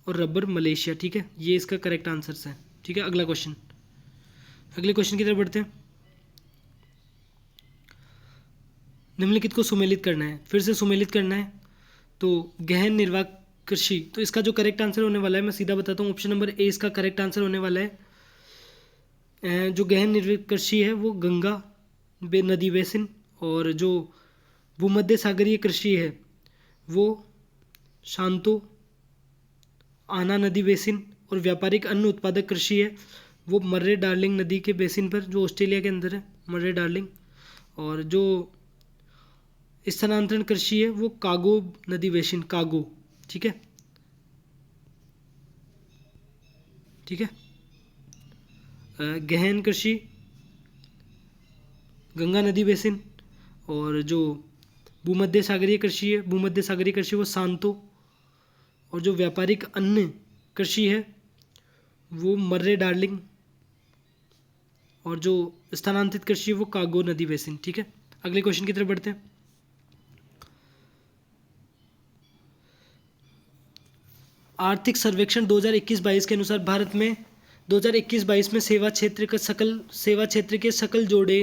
और रबर मलेशिया। ठीक है, ये इसका करेक्ट आंसर्स है। ठीक है, अगला क्वेश्चन, अगले क्वेश्चन की तरफ बढ़ते हैं। निम्नलिखित को सुमेलित करना है, फिर से सुमेलित करना है। तो गहन निर्वाह कृषि, तो इसका जो करेक्ट आंसर होने वाला है मैं सीधा बताता हूँ, ऑप्शन नंबर ए इसका करेक्ट आंसर होने वाला है। जो गहन निर्वाह कृषि है वो गंगा नदी बेसिन, और जो भूमध्य सागरीय कृषि है वो शांतो आना नदी बेसिन, और व्यापारिक अन्न उत्पादक कृषि है वो मर्रे डार्लिंग नदी के बेसिन पर, जो ऑस्ट्रेलिया के अंदर है, मर्रे डार्लिंग। और जो स्थानांतरण कृषि है वो कागो नदी बेसिन, कागो। ठीक है, ठीक है। गहन कृषि गंगा नदी बेसिन, और जो भूमध्य सागरीय कृषि है, भूमध्य सागरीय कृषि वो सांतो, और जो व्यापारिक अन्न कृषि है वो मर्रे डार्लिंग, और जो स्थानांतरित कृषि है वो कागो नदी बेसिन। ठीक है, अगले क्वेश्चन की तरफ बढ़ते हैं। आर्थिक सर्वेक्षण 2021-22 के अनुसार भारत में 2021-22 में सेवा क्षेत्र के सकल जोड़े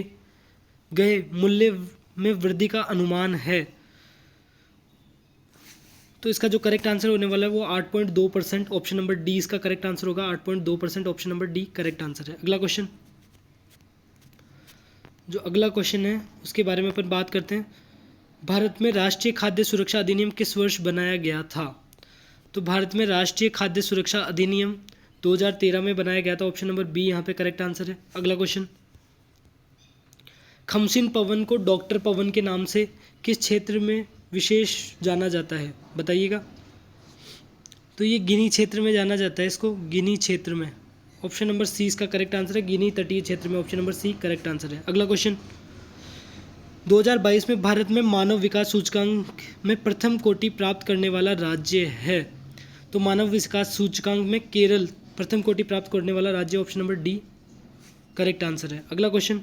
गए मूल्य में वृद्धि का अनुमान है। तो इसका जो करेक्ट आंसर होने वाला है वो 8.2%, ऑप्शन नंबर डी इसका करेक्ट आंसर होगा। 8.2%, option number D correct answer है। अगला क्वेश्चन, जो अगला क्वेश्चन है उसके बारे में अपन बात करते हैं। भारत में राष्ट्रीय खाद्य सुरक्षा अधिनियम किस वर्ष बनाया गया था? तो भारत में राष्ट्रीय खाद्य सुरक्षा अधिनियम 2013 में बनाया गया था, ऑप्शन नंबर बी यहाँ पे करेक्ट आंसर है। अगला क्वेश्चन, खमसिन पवन को डॉक्टर पवन के नाम से किस क्षेत्र में विशेष जाना जाता है? बताइएगा। तो ये गिनी क्षेत्र में जाना जाता है, इसको गिनी क्षेत्र में, ऑप्शन नंबर सी इसका करेक्ट आंसर है। गिनी तटीय क्षेत्र में, option number C correct answer है। अगला क्वेश्चन, 2022 में भारत में मानव विकास सूचकांक में प्रथम कोटि प्राप्त करने वाला राज्य है। तो मानव विकास सूचकांक में केरल प्रथम कोटि प्राप्त करने वाला राज्य, option number D correct answer है। अगला क्वेश्चन,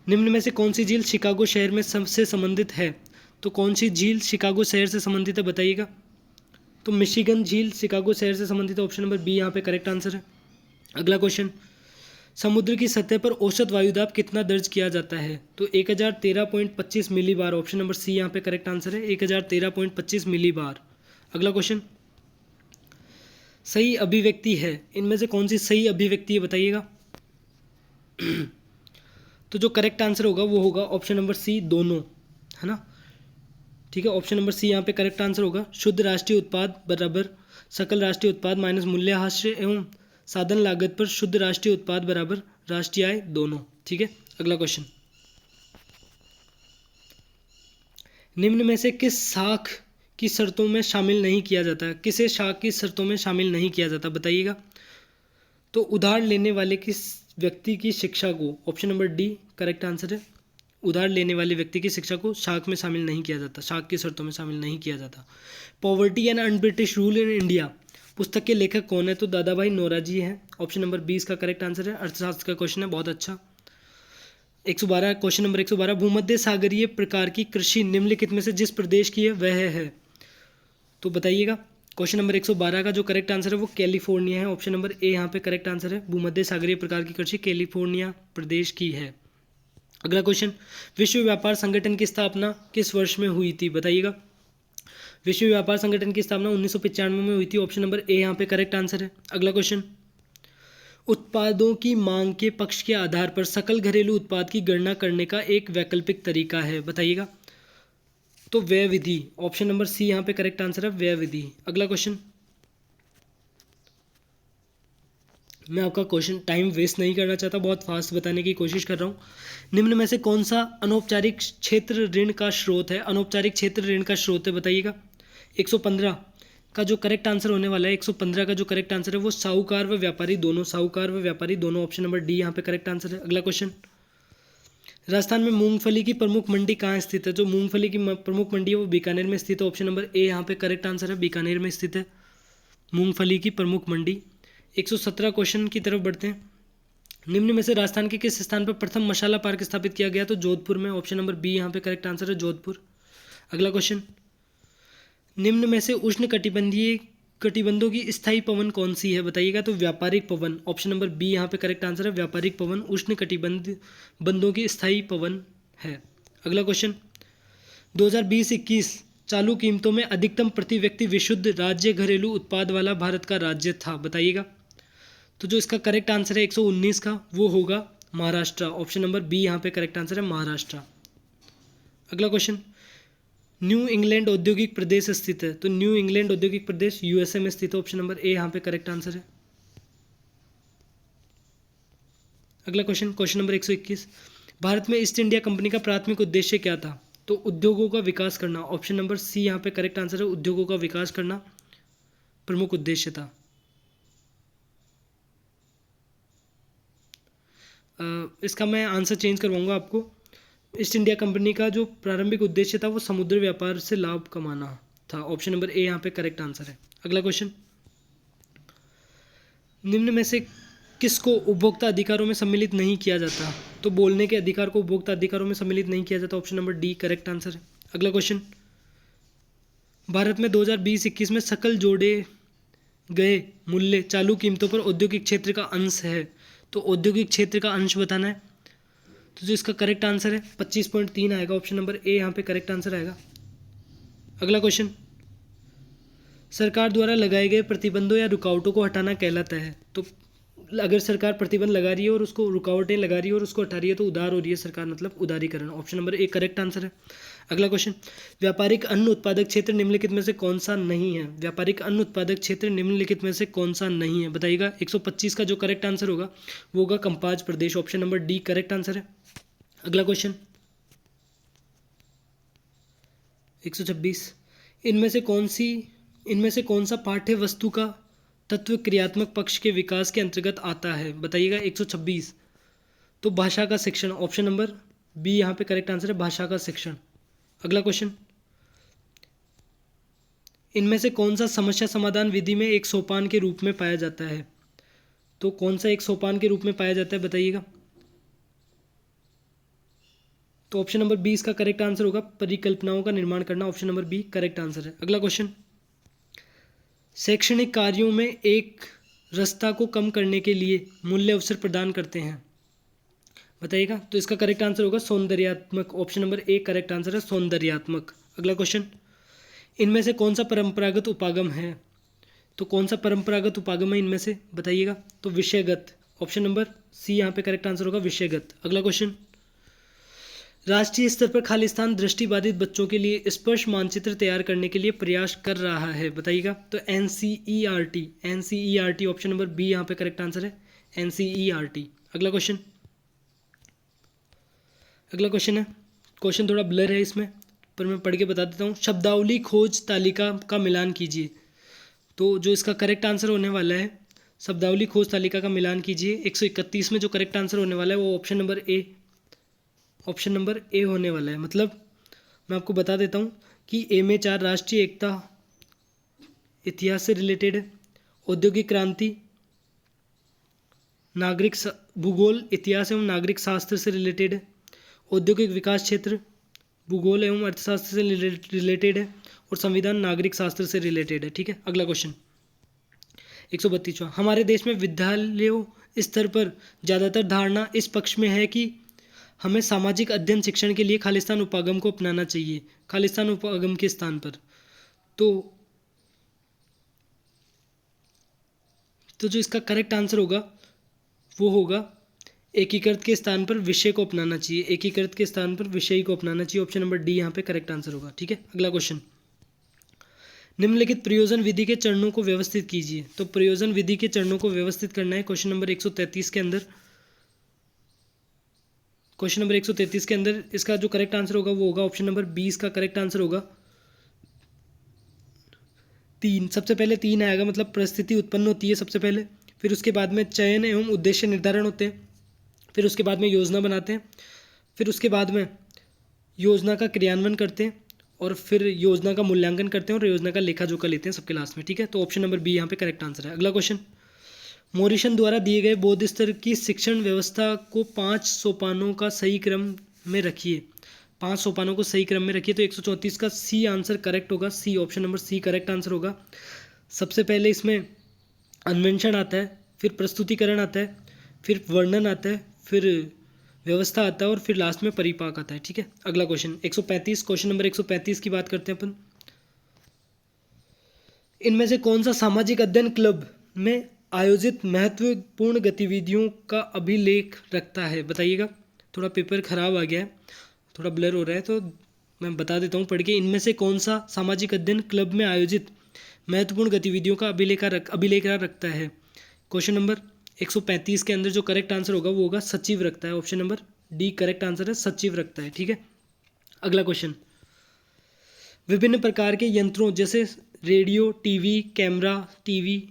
निम्न में से कौन सी झील शिकागो शहर में सबसे संबंधित है? तो कौन सी झील शिकागो शहर से संबंधित है बताइएगा। तो मिशिगन झील शिकागो शहर से संबंधित है, ऑप्शन नंबर बी यहाँ पे करेक्ट आंसर है। अगला क्वेश्चन, समुद्र की सतह पर औसत वायुदाब कितना दर्ज किया जाता है? तो 1013.25 मिली बार, ऑप्शन नंबर सी यहाँ पे करेक्ट आंसर है, 1013.25 मिली बार। अगला क्वेश्चन, सही अभिव्यक्ति है, इनमें से कौन सी सही अभिव्यक्ति है बताइएगा। तो जो करेक्ट आंसर होगा वो होगा ऑप्शन नंबर सी, दोनों, है ना। ठीक है, ऑप्शन नंबर सी यहाँ पे करेक्ट आंसर होगा। शुद्ध राष्ट्रीय उत्पाद बराबर सकल राष्ट्रीय उत्पाद माइनस मूल्यह्रास एवं साधन लागत पर शुद्ध राष्ट्रीय उत्पाद बराबर राष्ट्रीय आय, दोनों। ठीक है, अगला क्वेश्चन, निम्न में से किस शाख की शर्तों में शामिल नहीं किया जाता? किसे शाख की शर्तों में शामिल नहीं किया जाता बताइएगा। तो उधार लेने वाले किस व्यक्ति की शिक्षा को, option number D correct answer है, उधार लेने वाले व्यक्ति की शिक्षा को शाख में शामिल नहीं किया जाता, शाख की शर्तों में शामिल नहीं किया जाता। Poverty and un-British rule in India पुस्तक के लेखक कौन है? तो दादा भाई नौरोजी हैं, ऑप्शन नंबर 20 का करेक्ट आंसर है। अर्थशास्त्र का क्वेश्चन है, बहुत अच्छा। 112, क्वेश्चन नंबर 112, भूमध्य सागरीय प्रकार की कृषि निम्नलिखित में से जिस प्रदेश की है वह है, तो बताइएगा। क्वेश्चन नंबर 112 का जो करेक्ट आंसर है वो कैलिफोर्निया है, ऑप्शन नंबर ए यहाँ पे करेक्ट आंसर है। भूमध्य सागरीय प्रकार की कृषि कैलिफोर्निया प्रदेश की है। अगला क्वेश्चन, विश्व व्यापार संगठन की स्थापना किस वर्ष में हुई थी बताइएगा। विश्व व्यापार संगठन की स्थापना 1995 में हुई थी, ऑप्शन नंबर ए यहाँ पे करेक्ट आंसर है। अगला क्वेश्चन, उत्पादों की मांग के पक्ष के आधार पर सकल घरेलू उत्पाद की गणना करने का एक वैकल्पिक तरीका है बताइएगा। तो व्यय विधि, ऑप्शन नंबर सी यहाँ पे करेक्ट आंसर है, व्यय विधि। अगला क्वेश्चन, मैं आपका क्वेश्चन टाइम वेस्ट नहीं करना चाहता, बहुत फास्ट बताने की कोशिश कर रहा हूँ। निम्न में से कौन सा अनौपचारिक क्षेत्र ऋण का स्रोत है? अनौपचारिक क्षेत्र ऋण का स्रोत है बताइएगा। 115 का जो करेक्ट आंसर होने वाला है, 115 का जो करेक्ट आंसर है वो साहूकार व व्यापारी दोनों, साहूकार व व्यापारी दोनों, ऑप्शन नंबर डी यहाँ पे करेक्ट आंसर है। अगला क्वेश्चन, राजस्थान में मूंगफली की प्रमुख मंडी कहाँ स्थित है? जो मूंगफली की प्रमुख मंडी है वो बीकानेर में स्थित है, ऑप्शन नंबर ए यहाँ पे करेक्ट आंसर है, बीकानेर में स्थित है मूंगफली की प्रमुख मंडी। 117 क्वेश्चन की तरफ बढ़ते हैं। निम्न में से राजस्थान के किस स्थान पर प्रथम मसाला पार्क स्थापित किया गया? तो जोधपुर में, ऑप्शन नंबर बी यहाँ पे करेक्ट आंसर है, जोधपुर। अगला क्वेश्चन, निम्न में से उष्ण कटिबंधीय कटिबंधों की स्थायी पवन कौन सी है बताइएगा। तो व्यापारिक पवन, ऑप्शन नंबर बी यहाँ पे करेक्ट आंसर है, व्यापारिक पवन उष्ण कटिबंध बंधों की स्थायी पवन है। अगला क्वेश्चन, 2020-21 चालू कीमतों में अधिकतम प्रति व्यक्ति विशुद्ध राज्य घरेलू उत्पाद वाला भारत का राज्य था बताइएगा। तो जो इसका करेक्ट आंसर है 119 का वो होगा महाराष्ट्र, ऑप्शन नंबर बी यहाँ पे करेक्ट आंसर है, महाराष्ट्र। अगला क्वेश्चन, न्यू इंग्लैंड औद्योगिक प्रदेश स्थित है? तो न्यू इंग्लैंड औद्योगिक प्रदेश यूएसए में स्थित है, ऑप्शन नंबर ए यहाँ पे करेक्ट आंसर है। अगला क्वेश्चन, क्वेश्चन नंबर 121, भारत में ईस्ट इंडिया कंपनी का प्राथमिक उद्देश्य क्या था? तो उद्योगों का विकास करना, ऑप्शन नंबर सी यहाँ पे करेक्ट आंसर है, उद्योगों का विकास करना प्रमुख उद्देश्य था। इसका मैं आंसर चेंज करवाऊंगा आपको। ईस्ट इंडिया कंपनी का जो प्रारंभिक उद्देश्य था वो समुद्र व्यापार से लाभ कमाना था, ऑप्शन नंबर ए यहाँ पे करेक्ट आंसर है। अगला क्वेश्चन, निम्न में से किसको उपभोक्ता अधिकारों में सम्मिलित नहीं किया जाता? तो बोलने के अधिकार को उपभोक्ता अधिकारों में सम्मिलित नहीं किया जाता, option number D correct answer है। अगला क्वेश्चन, भारत में 2020-21 में सकल जोड़े गए मूल्य चालू कीमतों पर औद्योगिक क्षेत्र का अंश है, तो औद्योगिक क्षेत्र का अंश बताना है। तो जो इसका करेक्ट आंसर है 25.3 आएगा, ऑप्शन नंबर ए यहाँ पे करेक्ट आंसर आएगा। अगला क्वेश्चन, सरकार द्वारा लगाए गए प्रतिबंधों या रुकावटों को हटाना कहलाता है? तो अगर सरकार प्रतिबंध लगा रही है और उसको रुकावटें लगा रही है और उसको हटा रही है तो उदार हो रही है सरकार, मतलब उदारीकरण, option number A correct answer है। अगला क्वेश्चन, व्यापारिक अन्न उत्पादक क्षेत्र निम्नलिखित में से कौन सा नहीं है? व्यापारिक अन्न उत्पादक क्षेत्र निम्नलिखित में से कौन सा नहीं है बताइएगा। 125 का जो करेक्ट आंसर होगा वो होगा कंपाज प्रदेश, option number D correct answer है। अगला क्वेश्चन, 126, इनमें से कौन सा पाठ्य वस्तु का तत्व क्रियात्मक पक्ष के विकास के अंतर्गत आता है बताइएगा। 126, तो भाषा का शिक्षण, ऑप्शन नंबर बी यहाँ पे करेक्ट आंसर है, भाषा का शिक्षण। अगला क्वेश्चन, इनमें से कौन सा समस्या समाधान विधि में एक सोपान के रूप में पाया जाता है? तो कौन सा एक सोपान के रूप में पाया जाता है बताइएगा। तो ऑप्शन नंबर बी इसका करेक्ट आंसर होगा, परिकल्पनाओं का निर्माण करना। Option number B correct answer है। अगला क्वेश्चन, शैक्षणिक कार्यों में एक रस्ता को कम करने के लिए मूल्य अवसर प्रदान करते हैं, बताइएगा। तो इसका करेक्ट आंसर होगा सौंदर्यात्मक। Option number A correct answer है, सौंदर्यात्मक। अगला क्वेश्चन, इनमें से कौन सा परंपरागत उपागम है? तो कौन सा परंपरागत उपागम है इनमें से, बताइएगा। तो विषयगत। ऑप्शन नंबर सी यहाँ पे करेक्ट आंसर होगा, विषयगत। अगला क्वेश्चन, राष्ट्रीय स्तर पर खालिस्तान दृष्टिबाधित बच्चों के लिए स्पर्श मानचित्र तैयार करने के लिए प्रयास कर रहा है, बताइएगा। तो NCERT, NCERT option number B यहाँ पे करेक्ट आंसर है, एनसीईआरटी। अगला क्वेश्चन, अगला क्वेश्चन है, क्वेश्चन थोड़ा ब्लर है इसमें पर मैं पढ़ के बता देता हूँ। शब्दावली खोज तालिका का मिलान कीजिए। तो जो इसका करेक्ट आंसर होने वाला है, शब्दावली खोज तालिका का मिलान कीजिए, 131 में जो करेक्ट आंसर होने वाला है वो ऑप्शन नंबर ए, ऑप्शन नंबर ए होने वाला है। मतलब मैं आपको बता देता हूँ कि ए में 4 राष्ट्रीय एकता, इतिहास से रिलेटेड है, औद्योगिक क्रांति, नागरिक भूगोल, इतिहास एवं नागरिक शास्त्र से रिलेटेड है, औद्योगिक विकास क्षेत्र, भूगोल एवं अर्थशास्त्र से रिलेटेड है, और संविधान नागरिक शास्त्र से रिलेटेड है। ठीक है। अगला क्वेश्चन 132वां, हमारे देश में विद्यालयों स्तर पर ज़्यादातर धारणा इस पक्ष में है कि हमें सामाजिक अध्ययन शिक्षण के लिए खालिस्तान उपागम को अपनाना चाहिए, खालिस्तान उपागम के स्थान पर। तो जो इसका करेक्ट आंसर होगा वो होगा एकीकृत के स्थान पर विषय को अपनाना चाहिए, एकीकृत के स्थान पर विषय को अपनाना चाहिए। ऑप्शन नंबर डी यहाँ पे करेक्ट आंसर होगा। ठीक है। अगला क्वेश्चन, निम्नलिखित प्रयोजन विधि के चरणों को व्यवस्थित कीजिए। तो प्रयोजन विधि के चरणों को व्यवस्थित करना है क्वेश्चन नंबर 133 के अंदर। क्वेश्चन नंबर 133 के अंदर इसका जो करेक्ट आंसर होगा वो होगा ऑप्शन नंबर 20 का करेक्ट आंसर होगा 3। सबसे पहले 3 आएगा, मतलब परिस्थिति उत्पन्न होती है सबसे पहले, फिर उसके बाद में चयन एवं उद्देश्य निर्धारण होते हैं, फिर उसके बाद में योजना बनाते हैं, फिर उसके बाद में योजना का क्रियान्वयन करते हैं, और फिर योजना का मूल्यांकन करते हैं और योजना का लेखा जोखा लेते हैं सबके लास्ट में। ठीक है। तो ऑप्शन नंबर बी यहाँ पे करेक्ट आंसर है। अगला क्वेश्चन, मॉरिसन द्वारा दिए गए बौद्ध स्तर की शिक्षण व्यवस्था को 5 सोपानों का सही क्रम में रखिए, 5 सोपानों को सही क्रम में रखिए। तो 134 का सी आंसर करेक्ट होगा, C, option number C correct answer होगा। सबसे पहले इसमें अन्वेषण आता है, फिर प्रस्तुतिकरण आता है, फिर वर्णन आता है, फिर व्यवस्था आता है, और फिर लास्ट में परिपाक आता है। ठीक है। अगला क्वेश्चन 135, क्वेश्चन नंबर 135 की बात करते हैं अपन। इनमें से कौन सा सामाजिक अध्ययन क्लब में आयोजित महत्वपूर्ण गतिविधियों का अभिलेख रखता है, बताइएगा। थोड़ा पेपर खराब आ गया है, थोड़ा ब्लर हो रहा है, तो मैं बता देता हूँ पढ़ के। इनमें से कौन सा सामाजिक अध्ययन क्लब में आयोजित महत्वपूर्ण गतिविधियों का अभिलेख रखता है। क्वेश्चन नंबर 135 के अंदर जो करेक्ट आंसर होगा वो होगा सचिव रखता है। Option number D correct answer है, सचिव रखता है। ठीक है। अगला क्वेश्चन, विभिन्न प्रकार के यंत्रों जैसे radio, TV, camera, TV,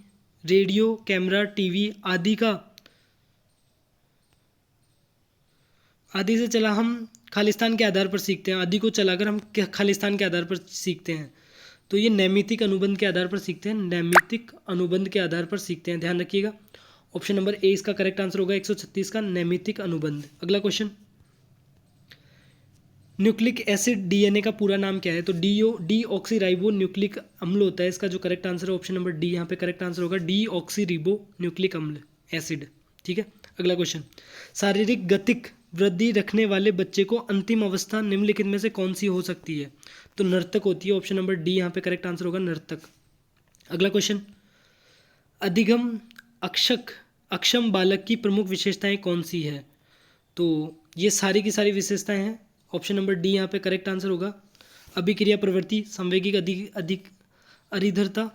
radio, camera, TV आदि से चला हम खालिस्तान के आधार पर सीखते हैं, आदि को चलाकर हम खालिस्तान के आधार पर सीखते हैं। तो ये नैमित्तिक अनुबंध के आधार पर सीखते हैं, नैमित्तिक अनुबंध के आधार पर सीखते हैं, ध्यान रखिएगा। ऑप्शन नंबर ए इसका करेक्ट आंसर होगा 136 का, नैमित्तिक अनुबंध। अगला क्वेश्चन, न्यूक्लिक एसिड डीएनए का पूरा नाम क्या है। तो डीऑक्सीराइबो न्यूक्लिक अम्ल होता है इसका जो करेक्ट आंसर है। ऑप्शन नंबर डी यहाँ पे करेक्ट आंसर होगा, डीऑक्सीरिबो न्यूक्लिक अम्ल एसिड। ठीक है। अगला क्वेश्चन, शारीरिक गतिक वृद्धि रखने वाले बच्चे को अंतिम अवस्था निम्नलिखित में से कौन सी हो सकती है। तो नर्तक होती है। ऑप्शन नंबर डी यहाँ पे करेक्ट आंसर होगा, नर्तक। अगला क्वेश्चन, अधिगम अक्षम बालक की प्रमुख विशेषताएं कौन सी है। तो ये सारी की सारी विशेषताएं हैं। ऑप्शन नंबर डी यहाँ पे करेक्ट आंसर होगा, अभिक्रिया प्रवृत्ति, संवेगिक अधिक अरिधरता,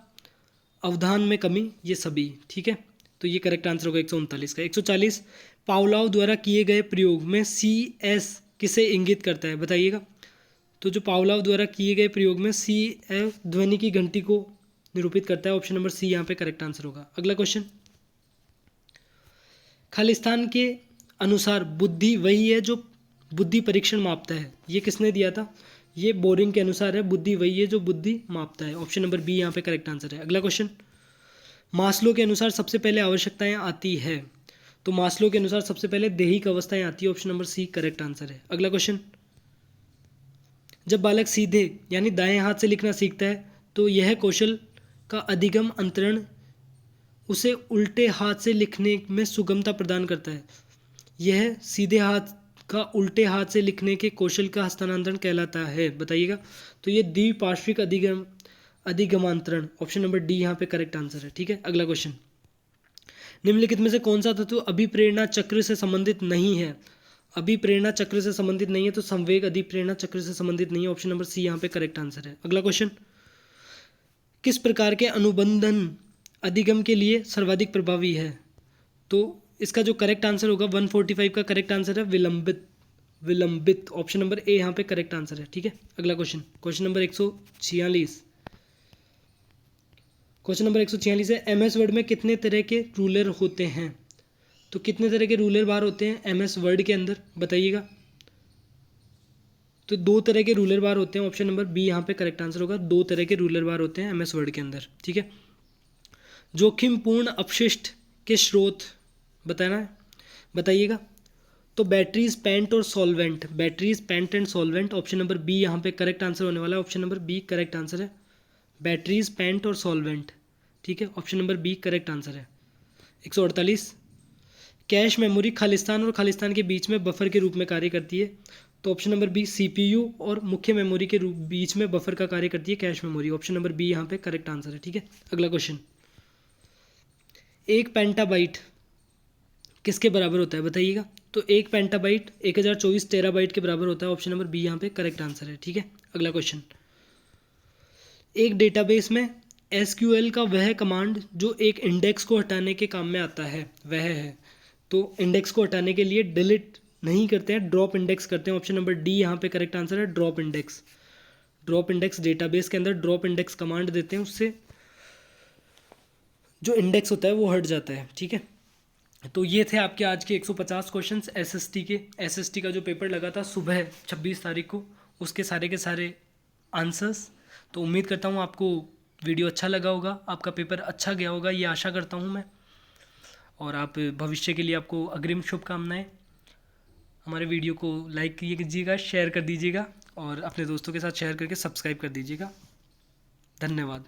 अवधान में कमी, ये सभी। ठीक है। तो ये करेक्ट आंसर होगा 139 का। 140, पावलोव द्वारा किए गए प्रयोग में CS किसे इंगित करता है, बताइएगा। तो जो पावलोव द्वारा किए गए प्रयोग में CF ध्वनि की घंटी को निरूपित करता है। ऑप्शन नंबर सी यहाँ पे करेक्ट आंसर होगा। अगला क्वेश्चन, खालिस्तान के अनुसार बुद्धि वही है जो बुद्धि परीक्षण मापता है। ये किसने दिया था, ये बोरिंग के अनुसार है, बुद्धि वही है जो बुद्धि मापता है। ऑप्शन नंबर बी यहाँ पे करेक्ट आंसर है। अगला क्वेश्चन, मास्लो के अनुसार सबसे पहले आवश्यकताएं आती है। तो मास्लो के अनुसार सबसे पहले दैहिक अवस्थाएं आती है। Option number C correct answer है। अगला क्वेश्चन, जब बालक सीधे यानी दाएं हाथ से लिखना सीखता है तो यह कौशल का अधिगम अंतरण उसे उल्टे हाथ से लिखने में सुगमता प्रदान करता है। यह सीधे हाथ का उल्टे हाथ से लिखने के कौशल का हस्तांतरण कहलाता है। बताइएगा। तो ये द्विपार्श्विक अधिगमांतरण, ऑप्शन नंबर डी यहाँ पे करेक्ट आंसर है। ठीक है, अगला क्वेश्चन, निम्नलिखित में से कौन सा तत्व अभिप्रेरणा चक्र से संबंधित नहीं है? अभिप्रेरणा चक्र से संबंधित नहीं है तो संवेग अभिप्रेरणा चक्र से संबंधित नहीं है, ऑप्शन नंबर सी यहाँ पे करेक्ट आंसर है। अगला क्वेश्चन, किस प्रकार के अनुबंधन अधिगम के लिए सर्वाधिक प्रभावी है? तो इसका जो करेक्ट आंसर होगा 145 का करेक्ट आंसर है विलंबित, ऑप्शन नंबर ए यहाँ पे करेक्ट आंसर है। ठीक है, अगला question, question number 146, question number 146 है, एमएस वर्ड में कितने तरह के रूलर होते हैं? तो कितने तरह के रूलर बार होते हैं एमएस वर्ड के अंदर? बताइएगा। तो 2 तरह के रूलर बार होते हैं, ऑप्शन नंबर बी यहाँ पे करेक्ट आंसर होगा। 2 तरह के रूलर बार होते हैं एमएस वर्ड के अंदर। ठीक है, जोखिमपूर्ण अपशिष्ट के स्रोत बताना है, बताइएगा। तो बैटरीज, पेंट और solvent, batteries, paint and solvent, option number B यहाँ पे करेक्ट आंसर होने वाला है। Option number B correct answer है, बैटरीज, पेंट और सॉल्वेंट। ठीक है, option number B correct answer है। 148, कैश मेमोरी खालिस्तान और खालिस्तान के बीच में बफर के रूप में कार्य करती है। तो ऑप्शन नंबर बी सीपीयू और मुख्य मेमोरी के बीच में बफर का कार्य करती है cache memory, option number B यहाँ पे करेक्ट आंसर है। ठीक है, अगला क्वेश्चन, एक पेंटाबाइट किसके बराबर होता है? बताइएगा। तो एक पेंटाबाइट 1024 टेराबाइट के बराबर होता है, ऑप्शन नंबर बी यहाँ पे करेक्ट आंसर है। ठीक है, अगला क्वेश्चन, एक डेटाबेस में एसक्यूएल का वह कमांड जो एक इंडेक्स को हटाने के काम में आता है वह है। तो इंडेक्स को हटाने के लिए डिलीट नहीं करते हैं, ड्रॉप इंडेक्स करते हैं, ऑप्शन नंबर डी यहाँ पे करेक्ट आंसर है, drop index. Drop index, database के अंदर ड्रॉप इंडेक्स कमांड देते हैं, उससे जो इंडेक्स होता है वो हट जाता है। ठीक है, तो ये थे आपके आज के 150 क्वेश्चंस एसएसटी के। एसएसटी का जो पेपर लगा था सुबह 26 तारीख को, उसके सारे के सारे आंसर्स। तो उम्मीद करता हूँ आपको वीडियो अच्छा लगा होगा, आपका पेपर अच्छा गया होगा, ये आशा करता हूँ मैं। और आप भविष्य के लिए आपको अग्रिम शुभकामनाएं। हमारे वीडियो को लाइक कीजिएगा, शेयर कर दीजिएगा और अपने दोस्तों के साथ शेयर करके सब्सक्राइब कर दीजिएगा। धन्यवाद।